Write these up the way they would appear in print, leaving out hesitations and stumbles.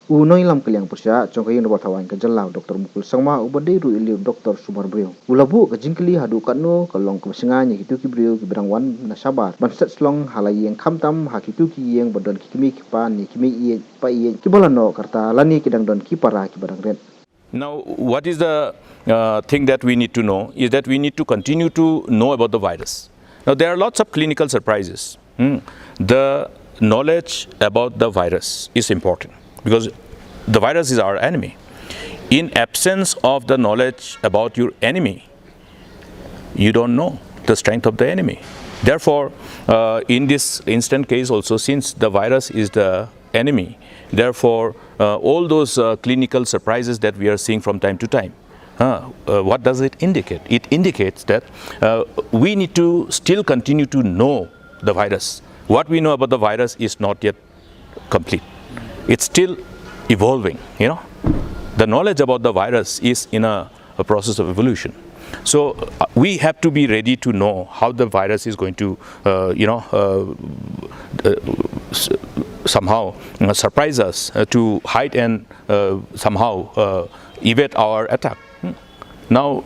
Unoi lam kaliang persia congkai nomor thawan ke JYLLA Dr. Mukul sangma ubade ru ili Dr. Sumar Brio. Ulabu ke jingkeli HADUH KATNO kalong ke sengai gitu ki brio ki berang wan na sabar. Bansat slong halai yang kamtam hakitu ki yang bodon ki kimi ki pan ni kimi iye pa iye ki bolano karta lani kidang don ki para ki barang ren. Now, what is the thing that we need to know is that we need to continue to know about the virus. Now, there are lots of clinical surprises. The knowledge about the virus is important because the virus is our enemy. In absence of the knowledge about your enemy, you don't know the strength of the enemy. Therefore, in this instant case also, since the virus is the enemy, therefore, all those clinical surprises that we are seeing from time to time, what does it indicate? It indicates that we need to still continue to know the virus. What we know about the virus is not yet complete. It's still evolving, you know. The knowledge about the virus is in a process of evolution. So we have to be ready to know how the virus is going to, somehow surprise us, to hide and somehow evade our attack. Now,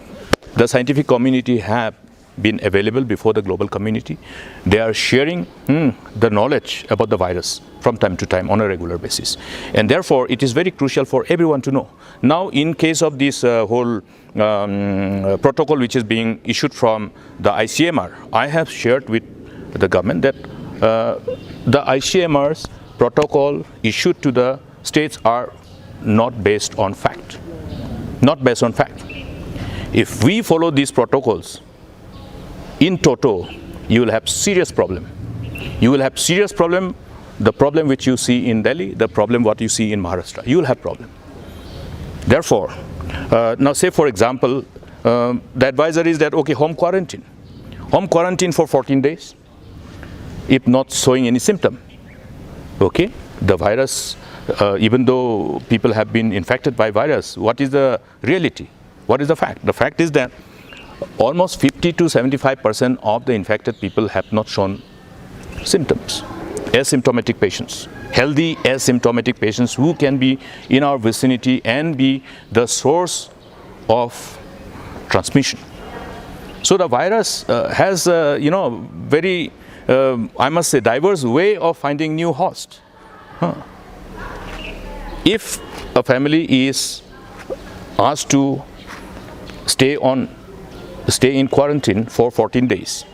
the scientific community have been available before the global community. They are sharing the knowledge about the virus from time to time on a regular basis. And therefore, it is very crucial for everyone to know. Now, in case of this whole protocol which is being issued from the ICMR, I have shared with the government that the ICMR's protocol issued to the states are not based on fact. Not based on fact. If we follow these protocols in toto, you will have serious problem. You will have serious problem, the problem which you see in Delhi, the problem what you see in Maharashtra. You will have problem. Therefore, now say for example, the advisory is that, okay, home quarantine. Home quarantine for 14 days, if not showing any symptom. Okay, the virus, even though people have been infected by virus, what is the reality? What is the fact? The fact is that almost 50 to 75% of the infected people have not shown symptoms. Asymptomatic patients, healthy asymptomatic patients who can be in our vicinity and be the source of transmission. So the virus has, very, I must say, diverse way of finding new host. If a family is asked to stay in quarantine for 14 days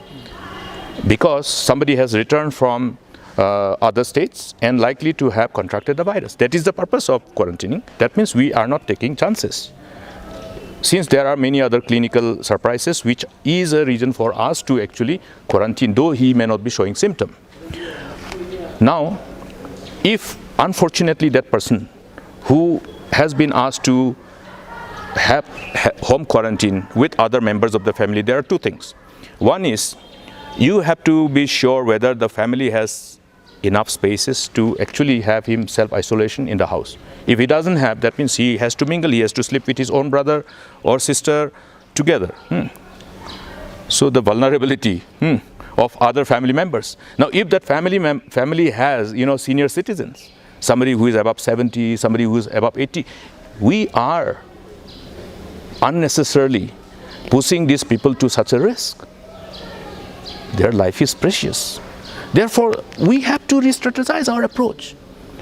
because somebody has returned from other states and likely to have contracted the virus. That is the purpose of quarantining. That means we are not taking chances. Since there are many other clinical surprises, which is a reason for us to actually quarantine, though he may not be showing symptom. Now, if unfortunately that person who has been asked to have home quarantine with other members of the family, there are two things. One is you have to be sure whether the family has enough spaces to actually have him self-isolation in the house. If he doesn't have, that means he has to mingle, he has to sleep with his own brother or sister together. So the vulnerability of other family members. Now, if that family has, senior citizens, somebody who is above 70, somebody who is above 80, we are unnecessarily pushing these people to such a risk. Their life is precious. Therefore, we have to re-strategize our approach.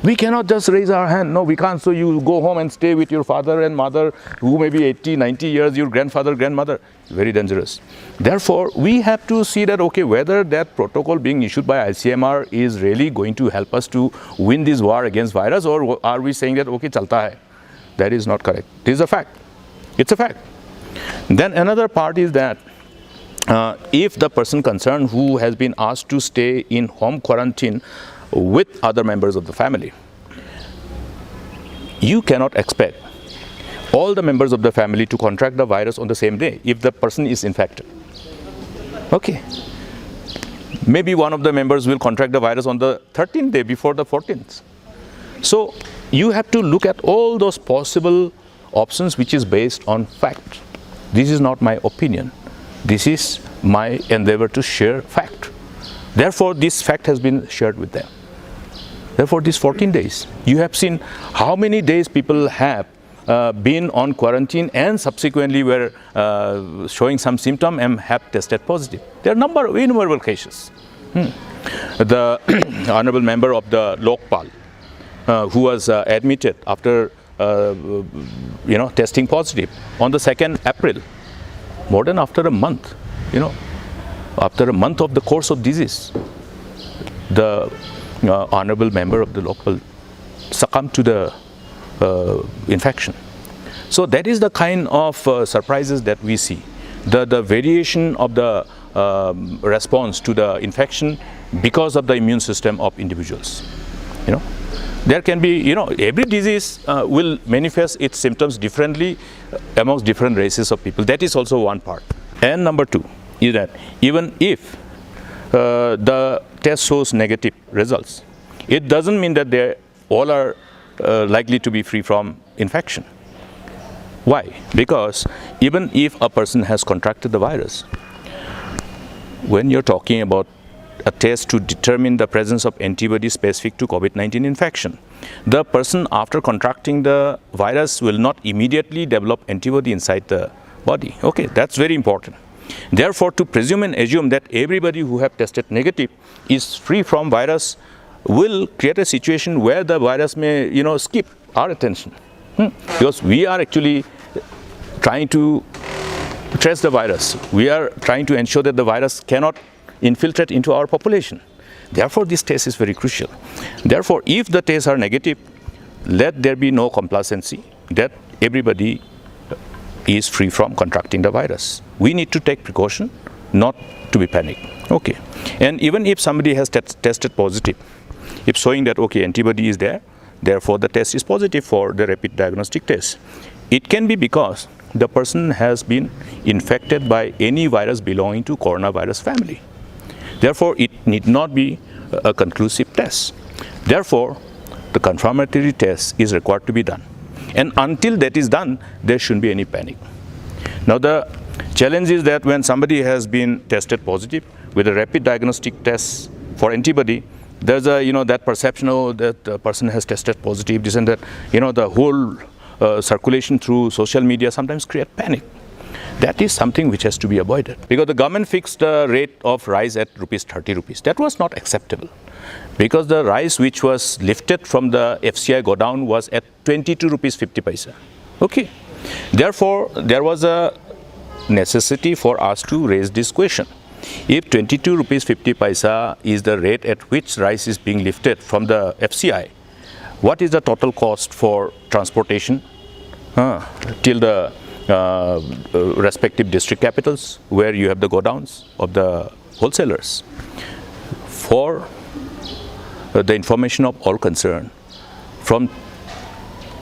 We cannot just raise our hand. No, we can't. So you go home and stay with your father and mother who may be 80, 90 years, your grandfather, grandmother. Very dangerous. Therefore, we have to see that, okay, whether that protocol being issued by ICMR is really going to help us to win this war against virus, or are we saying that, okay, chalta hai. That is not correct. It is a fact. It's a fact. Then another part is that if the person concerned who has been asked to stay in home quarantine with other members of the family, you cannot expect all the members of the family to contract the virus on the same day if the person is infected. Okay. Maybe one of the members will contract the virus on the 13th day before the 14th. So you have to look at all those possible options which is based on fact. This is not my opinion. This is my endeavor to share fact. Therefore, this fact has been shared with them. Therefore, these 14 days, you have seen how many days people have been on quarantine and subsequently were showing some symptom and have tested positive. There are innumerable cases. The honorable member of the Lokpal, who was admitted after testing positive on the 2nd April, more than after a month, after a month of the course of disease, the honorable member of the Lokpal succumbed to the infection. So that is the kind of surprises that we see. The variation of the response to the infection because of the immune system of individuals. There can be, every disease will manifest its symptoms differently amongst different races of people. That is also one part. And number 2 is that even if the test shows negative results, it doesn't mean that they all are likely to be free from infection. Why? Because even if a person has contracted the virus, when you're talking about a test to determine the presence of antibody specific to COVID-19 infection, the person after contracting the virus will not immediately develop antibody inside the body. Okay, that's very important. Therefore, to presume and assume that everybody who have tested negative is free from virus will create a situation where the virus may, skip our attention. Because we are actually trying to trace the virus. We are trying to ensure that the virus cannot infiltrate into our population. Therefore, this test is very crucial. Therefore, if the tests are negative, let there be no complacency that everybody is free from contracting the virus. We need to take precaution, not to be panicked. Okay. And even if somebody has tested positive, if showing that, okay, antibody is there, therefore the test is positive for the rapid diagnostic test, it can be because the person has been infected by any virus belonging to coronavirus family. Therefore, it need not be a conclusive test. Therefore, the confirmatory test is required to be done. And until that is done, there shouldn't be any panic. Now, the challenge is that when somebody has been tested positive with a rapid diagnostic test for antibody, there's a, that perception, that the person has tested positive, this and that, the whole circulation through social media sometimes create panic. That is something which has to be avoided, because the government fixed the rate of rice at ₹30. That was not acceptable, because the rice which was lifted from the FCI godown was at ₹22.50. Okay. Therefore, there was a necessity for us to raise this question. If ₹22.50 is the rate at which rice is being lifted from the FCI, what is the total cost for transportation till the respective district capitals where you have the godowns of the wholesalers? For the information of all concerned, from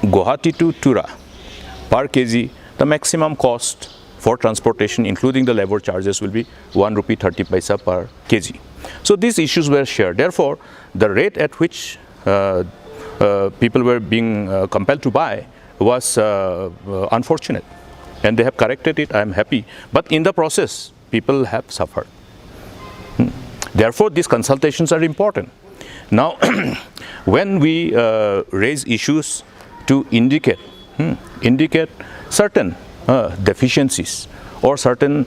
Guwahati to Tura, per kg, the maximum cost for transportation, including the labor charges, will be ₹1.30 per kg. So these issues were shared. Therefore, the rate at which people were being compelled to buy was unfortunate, and they have corrected it. I am happy. But in the process, people have suffered. Therefore, these consultations are important. Now, when we raise issues to indicate certain deficiencies or certain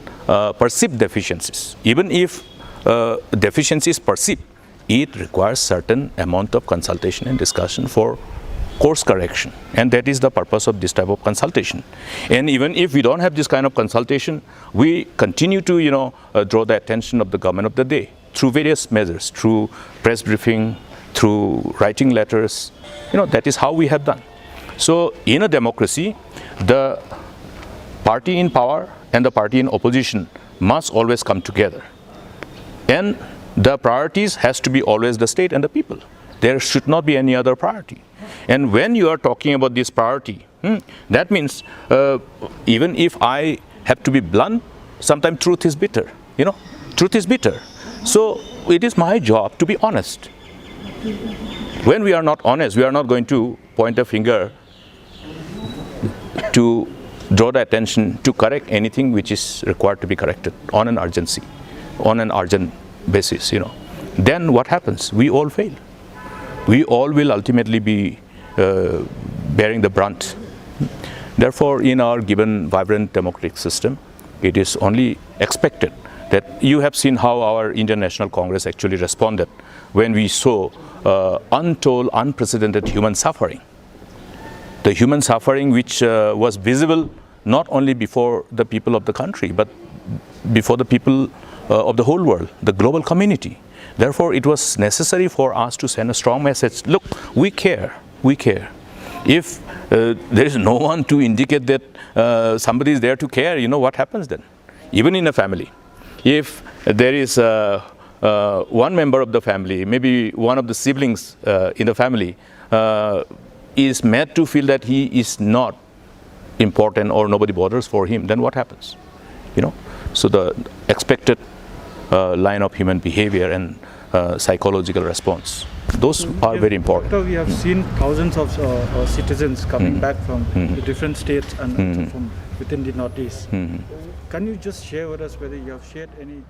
perceived deficiencies, even if deficiencies perceived, it requires certain amount of consultation and discussion for course correction, and that is the purpose of this type of consultation. And even if we don't have this kind of consultation, we continue to draw the attention of the government of the day through various measures, through press briefing, through writing letters. That is how we have done. So in a democracy, the party in power and the party in opposition must always come together, and the priorities has to be always the state and the people. There should not be any other priority. And when you are talking about this priority, that means even if I have to be blunt, sometimes truth is bitter. Truth is bitter. So it is my job to be honest. When we are not honest, we are not going to point a finger to draw the attention to correct anything which is required to be corrected on an urgent basis. Then what happens? We all fail. we all will ultimately be bearing the brunt. Therefore, in our given vibrant democratic system, it is only expected that you have seen how our Indian National Congress actually responded when we saw untold, unprecedented human suffering. The human suffering which was visible not only before the people of the country, but before the people of the whole world, the global community. Therefore, it was necessary for us to send a strong message. Look, we care, we care. If there is no one to indicate that somebody is there to care, you know what happens then? Even in a family. If there is one member of the family, maybe one of the siblings in the family, is made to feel that he is not important or nobody bothers for him, then what happens? You know, so the expected line of human behavior and psychological response, those are very important. We have seen thousands of citizens coming back from the different states and from within the Northeast. Can you just share with us whether you have shared any